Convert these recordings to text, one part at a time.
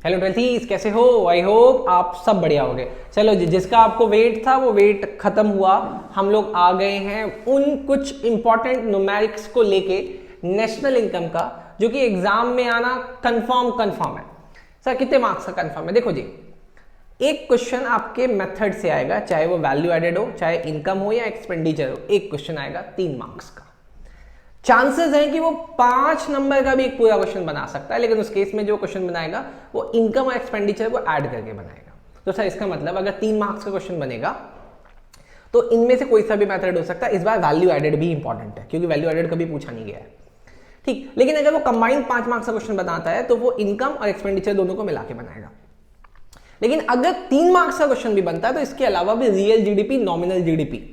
Hello ट्वेल्थीज, कैसे हो? I hope आप सब बढ़िया हो गए। चलो जी, जिसका आपको वेट था वो वेट खत्म हुआ। हम लोग आ गए हैं उन कुछ इंपॉर्टेंट न्यूमेरिक्स को लेके नेशनल इनकम का, जो कि एग्जाम में आना कंफर्म है। सर कितने मार्क्स का कंफर्म है? देखो जी, एक क्वेश्चन आपके मेथड से आएगा, चाहे वो वैल्यू एडेड हो, चाहे इनकम हो या एक्सपेंडिचर हो। एक क्वेश्चन आएगा 3 मार्क्स का। चांसेस हैं कि वो 5 नंबर का भी एक पूरा क्वेश्चन बना सकता है, लेकिन उस केस में जो क्वेश्चन बनाएगा वो इनकम और एक्सपेंडिचर को ऐड करके बनाएगा। तो सर इसका मतलब अगर 3 मार्क्स का क्वेश्चन बनेगा तो इनमें से कोई सा भी मेथड हो सकता है। इस बार वैल्यू एडेड भी इंपॉर्टेंट है, क्योंकि वैल्यू एडेड कभी पूछा नहीं गया है, ठीक। लेकिन अगर वो कंबाइंड 5 मार्क्स का क्वेश्चन बनाता है तो वो इनकम और एक्सपेंडिचर दोनों को मिला के बनाएगा। लेकिन अगर 3 मार्क्स का क्वेश्चन भी बनता है तो इसके अलावा भी रियल जीडीपी, नॉमिनल जीडीपी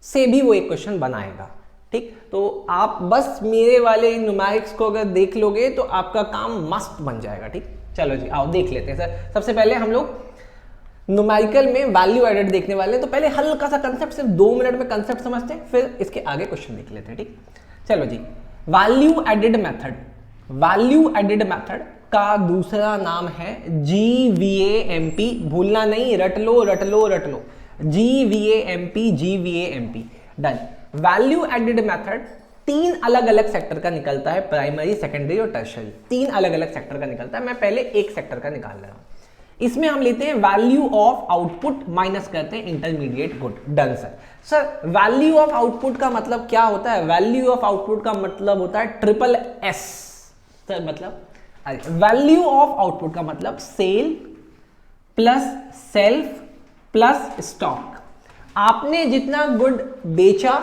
से भी वो एक क्वेश्चन बनाएगा, ठीक। तो आप बस मेरे वाले न्यूमेरिक्स को अगर देख लोगे तो आपका काम मस्त बन जाएगा, ठीक। चलो जी, आओ देख लेते हैं। सर सबसे पहले हम लोग न्यूमेरिकल में वैल्यू एडेड देखने वाले हैं, तो पहले हल्का सा कंसेप्ट, सिर्फ 2 मिनट में कंसेप्ट समझते हैं, फिर इसके आगे क्वेश्चन देख लेते हैं, ठीक। चलो जी, value added method. Value added method का दूसरा नाम है GVAMP। भूलना नहीं, रट लो रट लो रट लो, GVAMP, GVAMP, done. Value added method 3 अलग अलग सेक्टर का निकलता है, प्राइमरी, सेकेंडरी और टर्शियरी। 3 अलग अलग सेक्टर का निकलता है। मैं पहले एक सेक्टर का निकाल रहा हूं। इसमें हम लेते हैं वैल्यू ऑफ आउटपुट माइनस करते हैं intermediate good. Done sir. Sir value of output का मतलब क्या होता है? वैल्यू ऑफ आउटपुट का मतलब होता है SSS। सर मतलब वैल्यू ऑफ आउटपुट का मतलब sale plus self plus stock. आपने जितना गुड बेचा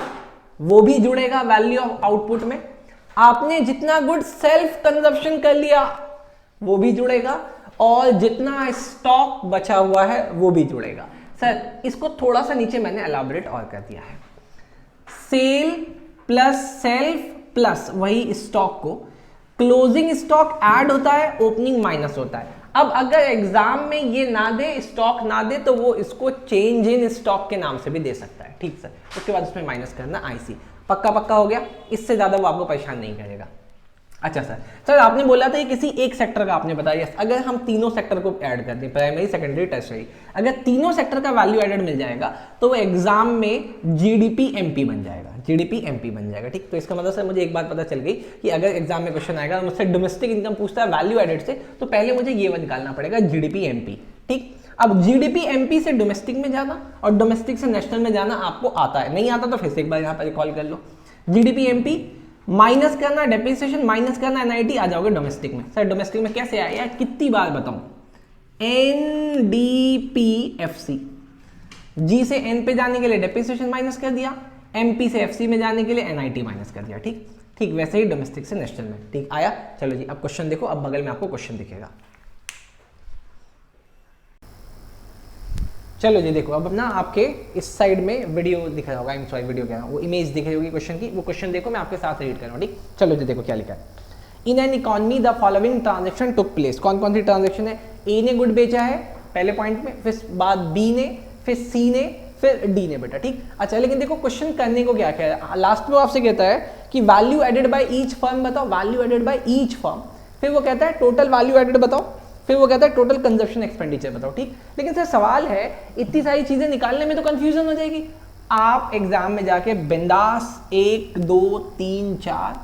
वो भी जुड़ेगा वैल्यू ऑफ आउटपुट में, आपने जितना गुड सेल्फ कंजप्शन कर लिया वो भी जुड़ेगा, और जितना स्टॉक बचा हुआ है वो भी जुड़ेगा। सर इसको थोड़ा सा नीचे मैंने एलाबोरेट और कर दिया है। सेल प्लस सेल्फ प्लस वही स्टॉक को, क्लोजिंग स्टॉक ऐड होता है, ओपनिंग माइनस होता है। अब अगर एग्जाम में ये ना दे, स्टॉक ना दे, तो वो इसको चेंज इन स्टॉक के नाम से भी दे सकता है, ठीक सर। उसके बाद उसमें माइनस करना IC। पक्का हो गया? इससे ज्यादा वो आपको परेशान नहीं करेगा। अच्छा सर आपने बोला था कि किसी एक सेक्टर का आपने बताया। अगर हम तीनों सेक्टर को ऐड कर दें, प्राइमरी, सेकेंडरी, टर्शियरी, अगर तीनों सेक्टर का वैल्यू एडेड मिल जाएगा तो वो एग्जाम में GDP-MP बन जाएगा, GDP-MP बन जाएगा, ठीक। तो इसका मतलब सर मुझे एक बात पता चल गई कि अगर एग्जाम में क्वेश्चन आएगा मुझसे डोमेस्टिक इनकम पूछता है वैल्यू एडेड से, तो पहले मुझे ये निकालना पड़ेगा GDP-MP, ठीक। अब GDP-MP से डोमेस्टिक में जाना और डोमेस्टिक से नेशनल में जाना आपको आता है, नहीं आता तो फिर से एक बार यहाँ पर रिकॉल कर लो। GDP-MP माइनस करना डेप्रिसिएशन, माइनस करना NIT, आ जाओगे डोमेस्टिक में। सर डोमेस्टिक में कैसे आया? कितनी बार बताऊं? NDPFC। G से N पे जाने के लिए डेप्रिसिएशन माइनस कर दिया, MP से FC में जाने के लिए NIT माइनस कर दिया, ठीक ठीक। वैसे ही डोमेस्टिक से नेशनल में, ठीक आया। चलो जी, अब क्वेश्चन देखो, अब बगल में आपको क्वेश्चन दिखेगा। चलो जी देखो, अब ना आपके इस साइड में वीडियो दिख रहा होगा, सॉरी वीडियो क्या है, वो इमेज दिख रही होगी क्वेश्चन की, वो क्वेश्चन देखो, मैं आपके साथ रीड कर रहा हूँ, ठीक। चलो जी देखो क्या लिखा है। In an economy the following transaction took place. कौन कौन सी ट्रांजेक्शन है? A ने गुड बेचा है पहले पॉइंट में, फिर बाद B ने, फिर C ने, फिर D ने बेटा, ठीक। अच्छा लेकिन देखो क्वेश्चन करने को क्या कह रहा है, लास्ट में आपसे कहता है कि value added by each firm बताओ, value added by each firm, फिर वो कहता है टोटल वैल्यू एडेड बताओ, फिर वो कहता है टोटल कंजप्शन एक्सपेंडिचर बताओ, ठीक। लेकिन सर सवाल है, इतनी सारी चीजें निकालने में तो कंफ्यूजन हो जाएगी। आप एग्जाम में जाके बिंदास 1 2 3 4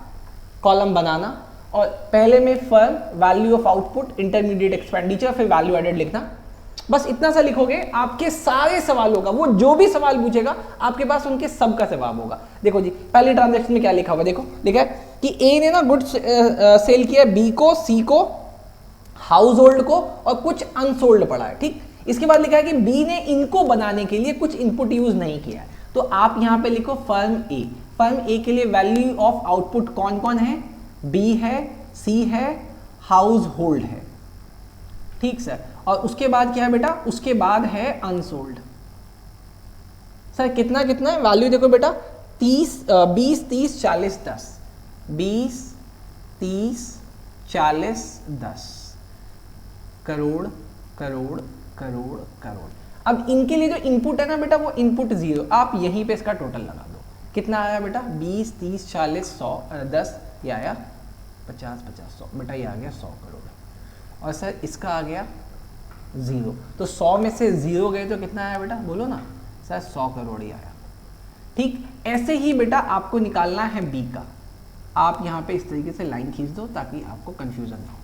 कॉलम बनाना, और पहले में firm, value of output, intermediate expenditure, फिर वैल्यू एडेड लिखना। बस इतना सा लिखोगे, आपके सारे सवालों का, वो जो भी सवाल पूछेगा आपके पास उनके सब का जवाब होगा। देखो जी, पहले ट्रांजेक्शन में क्या लिखा हुआ, देखो लिखा है कि A ने ना गुड सेल किया, B को, C को, हाउस होल्ड को, और कुछ अनसोल्ड पड़ा है, ठीक। इसके बाद लिखा है कि B ने इनको बनाने के लिए कुछ इनपुट यूज नहीं किया है, तो आप यहां पे लिखो फर्म A। फर्म A के लिए वैल्यू ऑफ आउटपुट कौन कौन है? B है, C है, हाउस होल्ड है, ठीक सर। और उसके बाद क्या है बेटा? उसके बाद है अनसोल्ड। सर कितना कितना है वैल्यू? देखो बेटा 20 30 40 10, 20 30 40 10, करोड़ करोड़ करोड़ करोड़। अब इनके लिए जो इनपुट है ना बेटा, वो इनपुट 0, आप यहीं पे इसका टोटल लगा दो। कितना आया बेटा? 20 30 40 100 10, ये आया 50 50 100, बेटा ये आ गया 100 करोड़। और सर इसका आ गया 0। तो 100 में से 0 गए तो कितना आया बेटा, बोलो ना सर, 100 करोड़ ही आया। ठीक, ऐसे ही बेटा आपको निकालना है बी का। आप यहाँ पे इस तरीके से लाइन खींच दो ताकि आपको कंफ्यूजन ना हो।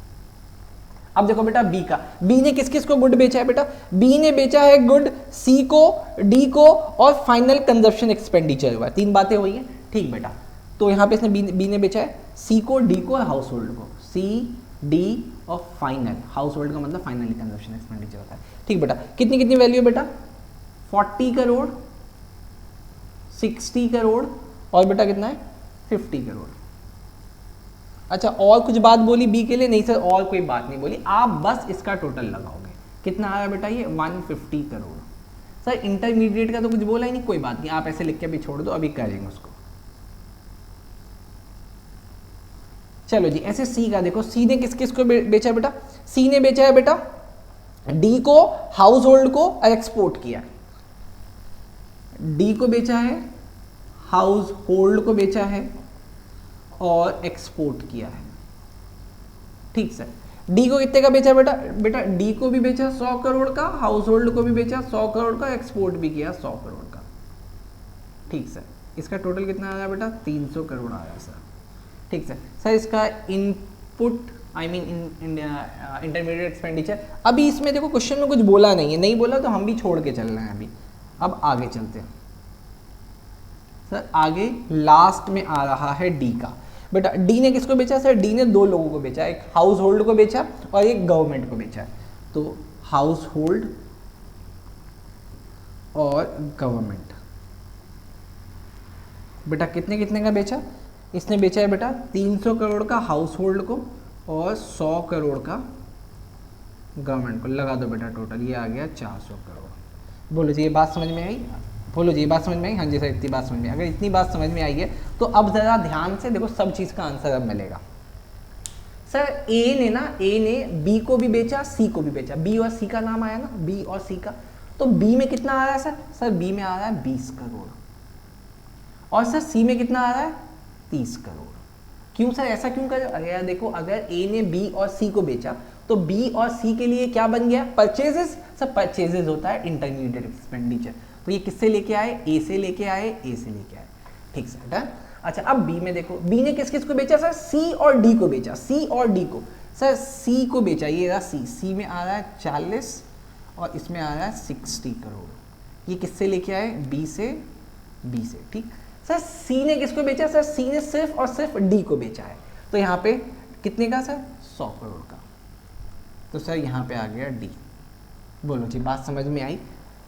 अब देखो बेटा बी का, बी ने किस किस को गुड बेचा है बेटा, बी ने बेचा है गुड सी को, डी को और फाइनल कंजप्शन एक्सपेंडिचर हुआ, 3 बातें हुई हैं। ठीक बेटा, तो यहाँ पे इसने बी ने बेचा है सी को, डी को और हाउस होल्ड को, सी डी और फाइनल, हाउस होल्ड का मतलब फाइनली कंजप्शन एक्सपेंडिचर होता है। ठीक बेटा, कितनी कितनी वैल्यू है बेटा, 40 करोड़, 60 करोड़ और बेटा कितना है 50 करोड़। अच्छा, और कुछ बात बोली बी के लिए? नहीं सर, और कोई बात नहीं बोली, आप बस इसका टोटल लगाओगे। कितना आया बेटा ये 150 करोड़। सर इंटरमीडिएट का तो कुछ बोला ही नहीं, कोई बात नहीं, आप ऐसे लिख के अभी छोड़ दो, अभी करेंगे उसको। चलो जी, ऐसे सी का देखो, सी ने किस किस को बेचा बेटा, सी ने बेचा है बेटा डी को, हाउस होल्ड को और एक्सपोर्ट किया। डी को बेचा है, हाउस होल्ड को बेचा है और एक्सपोर्ट किया है। ठीक सर, डी को कितने का बेचा बेटा, बेटा डी को भी बेचा 100 करोड़ का, हाउस होल्ड को भी बेचा 100 करोड़ का, एक्सपोर्ट भी किया 100 करोड़ का। ठीक सर, इसका टोटल कितना आया बेटा, 300 करोड़ आया सर। ठीक सर, सर इसका input I mean intermediate expenditure, अभी इसमें देखो क्वेश्चन में कुछ बोला नहीं है, नहीं बोला तो हम भी छोड़ के चल रहे हैं अभी। अब आगे चलते हैं सर, आगे लास्ट में आ रहा है डी का। बेटा डी ने किसको बेचा सर, डी ने 2 लोगों को बेचा, एक हाउस होल्ड को बेचा और एक गवर्नमेंट को बेचा है। तो हाउस होल्ड और गवर्नमेंट, बेटा कितने कितने का बेचा, इसने बेचा है बेटा 300 करोड़ का हाउस होल्ड को और 100 करोड़ का गवर्नमेंट को। लगा दो बेटा टोटल, ये आ गया 400 करोड़। बोलो जी ये बात समझ में आई, बोलो जी ये बात समझ में आई? हाँ जी सर, इतनी बात समझ में। अगर इतनी बात समझ में आई है तो अब ज़रा ध्यान से देखो, सब चीज़ का आंसर अब मिलेगा। सर ए ने बी को भी बेचा, सी को भी बेचा, बी और सी का नाम आया ना, बी और सी का। तो बी में कितना आ रहा है सर, सर बी में आ रहा है 20 करोड़ और सर सी में कितना आ रहा है 30 करोड़। क्यों सर, ऐसा क्यों कर? अरे यार देखो, अगर ए ने बी और सी को बेचा तो बी और सी के लिए क्या बन गया, परचेजेस। सर परचेजेस होता है इंटरमीडिएट एक्सपेंडिचर, तो ये किससे लेके आए, ए से लेके आए, ए से लेके आए। ठीक सर, डन। अच्छा अब बी में देखो, बी ने किस किस को बेचा सर, सी और डी को बेचा, सी और डी को। सर सी को बेचा, ये रहा सी, सी में आ रहा है 40 और इसमें आ रहा है 60 करोड़। ये किससे लेके आए, बी से, बी से। ठीक सर, सी ने किसको बेचा, सर सी ने सिर्फ और सिर्फ डी को बेचा है, तो यहाँ पे कितने का सर, 100 करोड़ का। तो सर यहाँ पे आ गया डी। बोलो जी बात समझ में आई?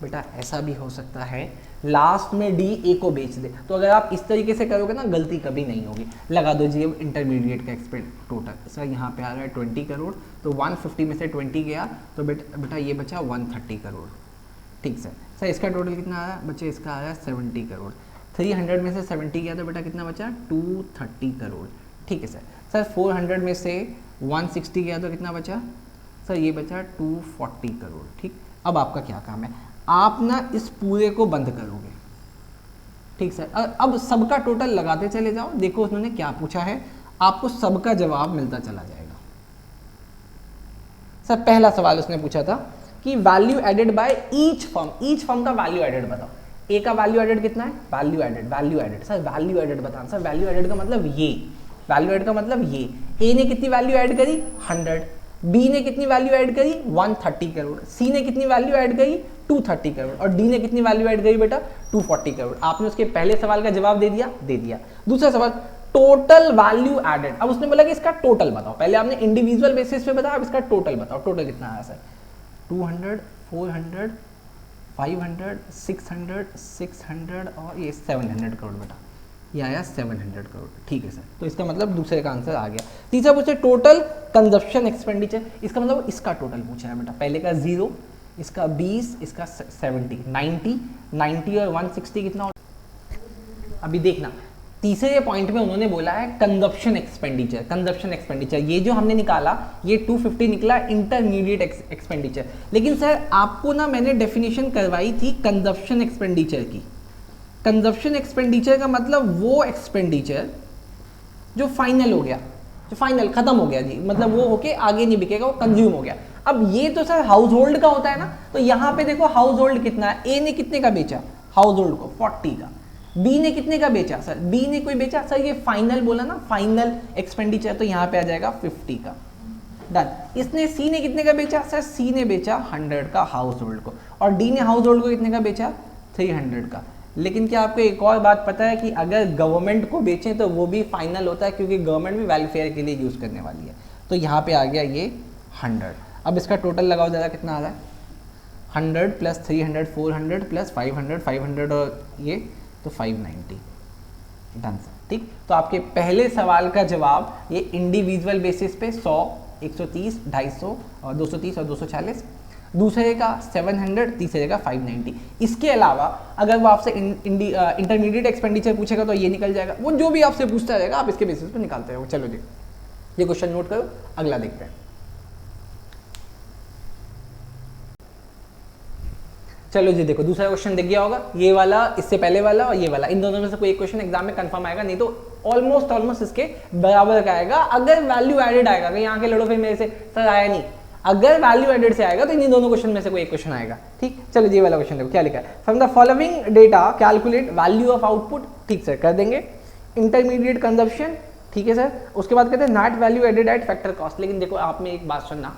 बेटा ऐसा भी हो सकता है लास्ट में डी ए को बेच दे, तो अगर आप इस तरीके से करोगे ना गलती कभी नहीं होगी। लगा दो जी अब इंटरमीडिएट का एक्सपेंड टोटल। सर यहाँ पे आ रहा है 20 करोड़, तो 150 में से 20 गया तो बेटा ये बचा 130 करोड़। ठीक सर, सर इसका टोटल कितना आ रहा है बच्चे, इसका आ रहा है 70 करोड़। 300 में से 70 गया तो बेटा कितना बचा, 230 करोड़। ठीक है सर, सर 400 में से 160 गया तो कितना बचा, सर ये बचा 240 करोड़। ठीक, अब आपका क्या काम है, आप ना इस पूरे को बंद करोगे। ठीक सर, अब सबका टोटल लगाते चले जाओ। देखो उन्होंने क्या पूछा है, आपको सबका जवाब मिलता चला जाएगा। सर पहला सवाल उसने पूछा था कि value added by each firm का वैल्यू एडेड बताओ। ए का वैल्यू एडेड कितना है, value added sir value added बताना। सर वैल्यू एडेड का मतलब ये, वैल्यू एड का मतलब ये। ए ने कितनी वैल्यू ऐड करी 100, बी ने कितनी वैल्यू ऐड करी 130 करोड़, सी ने कितनी वैल्यू ऐड करी 230 करोड़ और डी ने कितनी वैल्यू ऐड करी बेटा 240 करोड़। आपने उसके पहले सवाल का जवाब दे दिया। दूसरा सवाल टोटल वैल्यू एडेड। अब उसने बोला कि इसका टोटल बताओ। पहले आपने इंडिविजुअल बेसिस पे बताया, अब इसका टोटल बताओ। टोटल कितना आया सर 200, 400, 500, 600 और ये 700 करोड़ बेटा, ये आया 700 करोड़। ठीक है सर, तो इसका मतलब दूसरे का आंसर आ गया। तीसरा पूछे टोटल कंजप्शन एक्सपेंडिचर, इसका मतलब इसका टोटल पूछा है बेटा। पहले का 0, इसका 20, इसका 70, 90 और 160 कितना होता है? अभी देखना तीसरे पॉइंट में उन्होंने बोला है कंजप्शन एक्सपेंडिचर। ये जो हमने निकाला ये 250 निकला इंटरमीडिएट एक्सपेंडिचर। लेकिन सर आपको ना मैंने डेफिनेशन करवाई थी कंजप्शन एक्सपेंडिचर की। कंजप्शन एक्सपेंडिचर का मतलब वो एक्सपेंडिचर जो फाइनल हो गया, जो फाइनल खत्म हो गया जी, मतलब वो होके आगे नहीं बिकेगा, वो कंज्यूम हो गया। अब ये तो सर हाउस होल्ड का होता है ना, तो यहाँ पे देखो हाउस होल्ड कितना है, ए ने कितने का बेचा हाउस होल्ड को 40 का, बी ने कितने का बेचा सर, बी ने कोई बेचा सर, ये फाइनल बोला ना, फाइनल एक्सपेंडिचर, तो यहाँ पे आ जाएगा 50 का, डन। इसने सी ने कितने का बेचा सर, सी ने बेचा 100 का हाउस होल्ड को, और डी ने हाउस होल्ड को कितने का बेचा 300 का। लेकिन क्या आपको एक और बात पता है कि अगर गवर्नमेंट को बेचें तो वो भी फाइनल होता है, क्योंकि गवर्नमेंट भी वेलफेयर के लिए यूज़ करने वाली है। तो यहाँ पे आ गया ये 100। अब इसका टोटल लगाओ ज़रा कितना आ रहा है, 100 प्लस 300 400 प्लस 500 500 और ये तो 590, डन सर। ठीक, तो आपके पहले सवाल का जवाब ये इंडिविजुअल बेसिस पे 100 130 250 और 230 और 240, दूसरे का 700, तीसरे का 590। इसके अलावा अगर वो आपसे इंटरमीडिएट एक्सपेंडिचर पूछेगा तो ये निकल जाएगा, वो जो भी आपसे पूछता रहेगा आप इसके बेसिस पे निकालते रहो। चलो जी, ये क्वेश्चन नोट करो, अगला देखते हैं। चलो जी देखो, दूसरा क्वेश्चन दिख गया होगा, ये वाला, इससे पहले वाला और ये वाला, इन दोनों में से कोई एक क्वेश्चन एग्जाम में कंफर्म आएगा, नहीं तो ऑलमोस्ट इसके बराबर का आएगा। अगर वैल्यू एडेड आएगा, कहीं आके लड़ो फिर मेरे से सर आया नहीं, अगर वैल्यू एडेड से आएगा तो इन दोनों क्वेश्चन में से कोई एक क्वेश्चन आएगा। ठीक, चलो ये वाला क्वेश्चन देखो क्या लिखा है, from the following data calculate value of output. ठीक सर, कर देंगे। इंटरमीडिएट कंजप्शन, ठीक है सर। उसके बाद कहते हैं net value added at factor cost. लेकिन देखो आप में एक बात सुनना,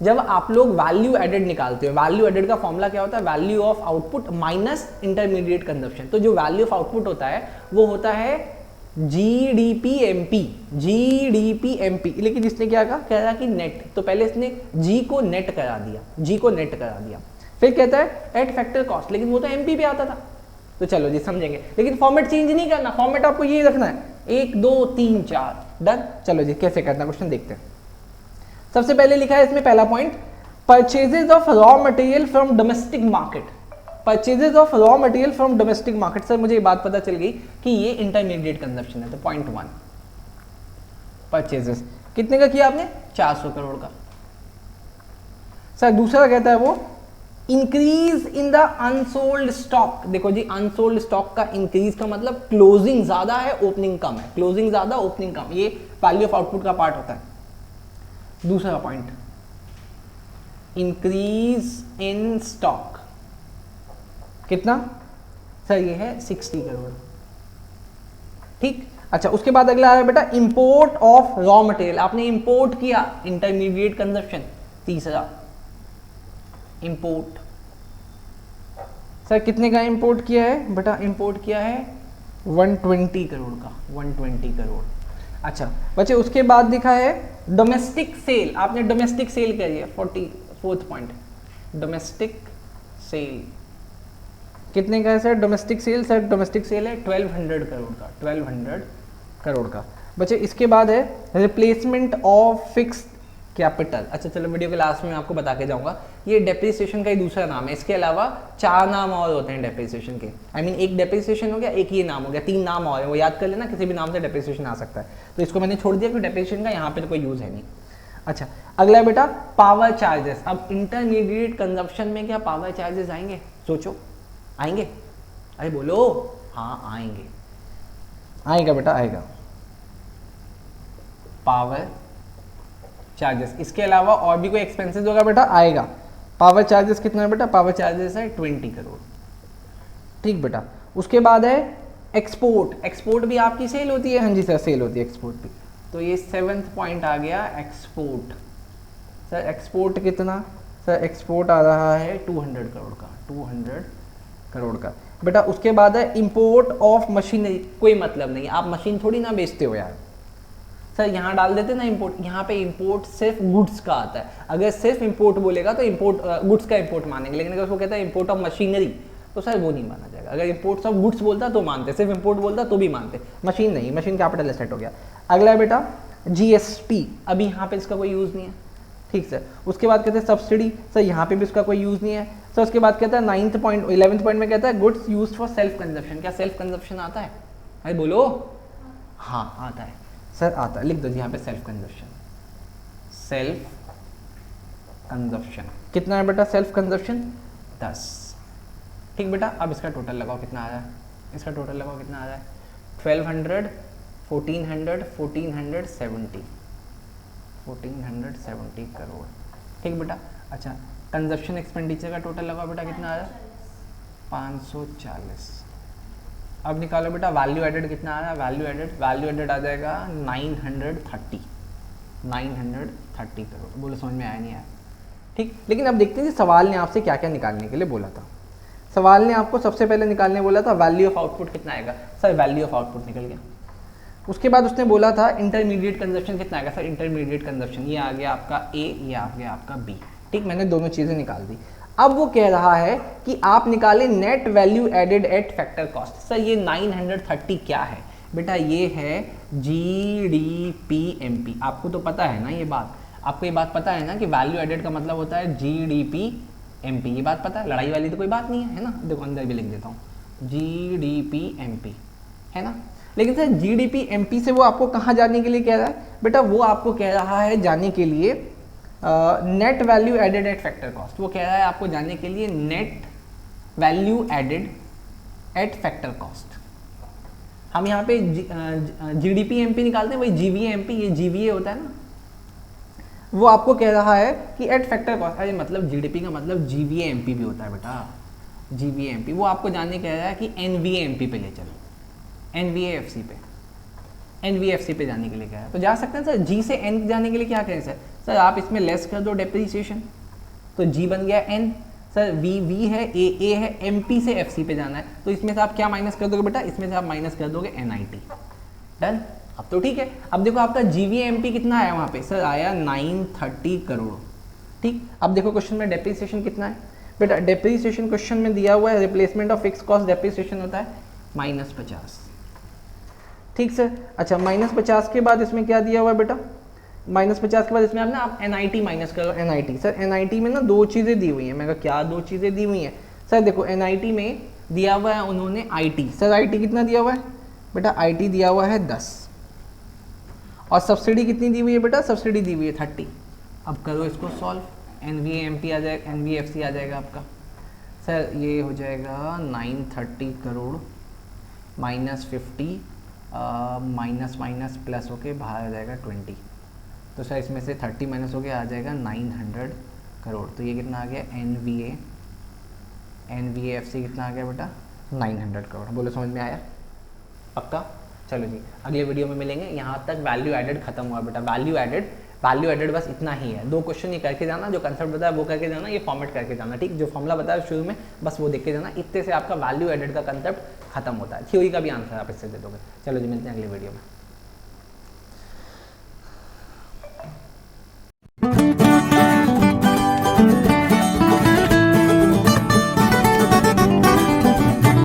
जब आप लोग वैल्यू एडेड निकालते हो, वैल्यू एडेड का फॉर्मूला क्या होता है, value of output minus intermediate consumption. तो जो वैल्यू ऑफ आउटपुट होता है वो होता है GDP-MP, GDP-MP। लेकिन इसने क्या कह रहा कि नेट, तो पहले इसने G को नेट करा दिया, G को नेट करा दिया, फिर कहता है एट फैक्टर कॉस्ट, लेकिन वो तो MP पे आता था। तो चलो जी समझेंगे, लेकिन फॉर्मेट चेंज नहीं करना, फॉर्मेट आपको ये रखना है 1 2 3 4, डन। चलो जी कैसे करना क्वेश्चन देखते हैं। सबसे पहले लिखा है इसमें पहला point, purchases of raw material from domestic market. Purchases of raw material from domestic market, sir मुझे ये बात पता चल गई कि ये इंटरमीडिएट कंजप्शन है। तो पॉइंट 1 परचेजेस कितने का किया आपने, 400 करोड़ का। सर दूसरा कहता है वो increase in the unsold stock. देखो जी, अनसोल्ड स्टॉक का इंक्रीज का मतलब क्लोजिंग ज्यादा है ओपनिंग कम है, क्लोजिंग ज्यादा ओपनिंग कम, ये वैल्यू ऑफ आउटपुट का पार्ट होता है। दूसरा पॉइंट, इंक्रीज इन स्टॉक कितना, सर ये है 60 करोड़। ठीक, अच्छा उसके बाद अगला है बेटा इंपोर्ट ऑफ रॉ मटेरियल। आपने इंपोर्ट किया, इंटरमीडिएट कंजप्शन। तीसरा इंपोर्ट, सर कितने का इंपोर्ट किया है बेटा, इंपोर्ट किया है 120 करोड़ का, 120 करोड़। अच्छा बच्चे उसके बाद लिखा है डोमेस्टिक सेल। आपने डोमेस्टिक सेल करी है, 44th पॉइंट, डोमेस्टिक सेल कितने का है sir, domestic sale, sir domestic sale है 1200 करोड़ का, 1200 करोड़ का। बच्चे इसके बाद है रिप्लेसमेंट ऑफ फिक्स्ड कैपिटल। अच्छा चलो वीडियो के लास्ट में आपको बता के जाऊंगा, ये डेप्रिसिएशन का ही दूसरा नाम है। इसके अलावा 4 नाम और होते हैं डेप्रिसिएशन के, आई मीन एक डेप्रिसिएशन हो गया, एक ये नाम हो गया, 3 नाम और है, वो याद कर लेना, किसी भी नाम से डेप्रिसिएशन आ सकता है। तो इसको मैंने छोड़ दिया क्योंकि डेप्रिसिएशन का यहाँ पे तो कोई यूज है नहीं। अच्छा अगला बेटा पावर चार्जेस। अब इंटरमीडिएट कंजप्शन में क्या पावर चार्जेस आएंगे, सोचो आएंगे, अरे बोलो, हाँ आएंगे, आएगा बेटा आएगा पावर चार्जेस। इसके अलावा और भी कोई एक्सपेंसेस होगा बेटा, आएगा। पावर चार्जेस कितना है बेटा, पावर चार्जेस है 20 करोड़। ठीक बेटा, उसके बाद है एक्सपोर्ट। एक्सपोर्ट भी आपकी सेल होती है, हाँ जी सर सेल होती है एक्सपोर्ट भी। तो ये 7th पॉइंट आ गया एक्सपोर्ट। सर एक्सपोर्ट कितना, सर एक्सपोर्ट आ रहा है 200 करोड़ का, 200 करोड़ का बेटा। उसके बाद है इंपोर्ट ऑफ मशीनरी। कोई मतलब नहीं, आप मशीन थोड़ी ना बेचते हो यार। सर यहाँ डाल देते ना इंपोर्ट, यहाँ पे इंपोर्ट सिर्फ गुड्स का आता है। अगर सिर्फ इंपोर्ट बोलेगा तो इंपोर्ट गुड्स का इंपोर्ट मानेंगे, लेकिन अगर उसको कहता है इंपोर्ट ऑफ मशीनरी तो सर वो नहीं माना जाएगा। अगर इंपोर्ट्स ऑफ गुड्स बोलता तो मानते, सिर्फ इंपोर्ट बोलता तो भी मानते, मशीन नहीं, मशीन कैपिटल एसेट हो गया। अगला है बेटा GST, अभी यहाँ पे इसका कोई यूज़ नहीं है। ठीक सर, उसके बाद कहते हैं सब्सिडी, सर यहाँ पे भी इसका कोई यूज़ नहीं है। सर उसके बाद कहता है 9th पॉइंट 11th पॉइंट में कहता है goods used for self consumption. क्या सेल्फ कंजप्शन आता है, अरे बोलो, हाँ आता है सर, आता है, लिख दो जी यहाँ पे सेल्फ कंजप्शन। सेल्फ कंजप्शन कितना है बेटा, सेल्फ कंजप्शन 10। ठीक बेटा, अब इसका टोटल लगाओ कितना आ रहा है, इसका टोटल लगाओ कितना आ रहा है 1200 1400 1470 1470 करोड़। ठीक बेटा। अच्छा, कंजप्शन एक्सपेंडिचर का टोटल लगा बेटा कितना आया, 540। अब निकालो बेटा वैल्यू एडेड कितना आ रहा है, वैल्यू एडेड आ जाएगा 930 करोड़। बोलो समझ में आया नहीं आया? ठीक, लेकिन अब देखते हैं सवाल ने आपसे क्या क्या निकालने के लिए बोला था। सवाल ने आपको सबसे पहले निकालने बोला था वैल्यू ऑफ आउटपुट कितना आएगा, सर वैल्यू ऑफ आउटपुट निकल गया। उसके बाद उसने बोला था इंटरमीडिएट कंजप्शन कितना आएगा, सर इंटरमीडिएट कंजप्शन ये आ गया आपका ए, ये आ गया आपका बी। ठीक, मैंने दोनों चीज़ें निकाल दी। अब वो कह रहा है कि आप निकालें net value added at factor cost. Sir ये 930 क्या है बेटा, ये है GDP-MP। आपको तो पता है ना ये बात, आपको ये बात पता है ना कि वैल्यू एडेड का मतलब होता है GDP-MP, ये बात पता है, लड़ाई वाली तो कोई बात नहीं है ना। देखो अंदर भी लिख देता हूँ GDP-MP, है ना। लेकिन सर GDP-MP से वो आपको कहाँ जाने के लिए कह रहा है बेटा, वो आपको कह रहा है जाने के लिए net value added at factor cost. वो कह रहा है आपको जाने के लिए net value added at factor cost. हम यहाँ पे GDP-MP निकालते हैं, वही GVA-MP, ये GVA होता है ना। वो आपको कह रहा है कि एट फैक्टर कॉस्ट, अरे मतलब GDP का मतलब GVA-MP भी होता है बेटा, GVA-MP। वो आपको जानने कह रहा है कि NVA-MP पे ले चलो, NVA-FC पे, NVFC पे जाने के लिए क्या है। तो जा सकते हैं सर G से N जाने के लिए क्या करें सर आप इसमें लेस कर दो डेप्रीसिएशन, तो G बन गया N। सर V है, A है, MP से FC पे जाना है, तो इसमें से आप क्या माइनस कर दोगे बेटा, इसमें से आप माइनस कर दोगे NIT। डन, अब तो ठीक है। अब देखो आपका GVA-MP कितना आया वहाँ पे, सर आया 930 करोड़। ठीक, अब देखो क्वेश्चन में डेप्रीसिएशन कितना है बेटा, डेप्रीसिएशन क्वेश्चन में दिया हुआ है replacement of fix cost depreciation होता है -50। ठीक सर। अच्छा, -50 के बाद इसमें क्या दिया हुआ है बेटा, -50 के बाद इसमें आप ना आप NIT माइनस करो। NIT सर NIT में ना दो चीज़ें दी हुई हैं। मैं कहा क्या दो चीज़ें दी हुई हैं सर, देखो NIT में दिया हुआ है उन्होंने IT। सर IT कितना दिया हुआ है बेटा, IT दिया हुआ है 10, और सब्सिडी कितनी दी हुई है बेटा, सब्सिडी दी हुई है 30। अब करो इसको सॉल्व, NVA-MP आ जाएगा, NVFC आ जाएगा आपका। सर ये हो जाएगा 930 करोड़ -50 माइनस माइनस प्लस होके बाहर आ जाएगा 20। तो सर इसमें से 30 माइनस होके आ जाएगा 900 करोड़। तो ये कितना आ गया NVAFC कितना आ गया बेटा, 900 करोड़। बोलो समझ में आया, पक्का। चलो जी, अगले वीडियो में मिलेंगे। यहाँ तक वैल्यू एडेड खत्म हुआ बेटा। वैल्यू एडेड बस इतना ही है। 2 क्वेश्चन ये करके जाना, जो कंसेप्ट बताया वो करके जाना, ये फॉर्मेट करके जाना। ठीक, जो फॉर्मूला बताया शुरू में बस वो देख के जाना। इतने से आपका वैल्यू एडेड का कंसेप्ट खत्म होता है। थ्योरी का भी आंसर आप इससे दे दोगे। चलो जी, मिलते हैं अगले वीडियो में।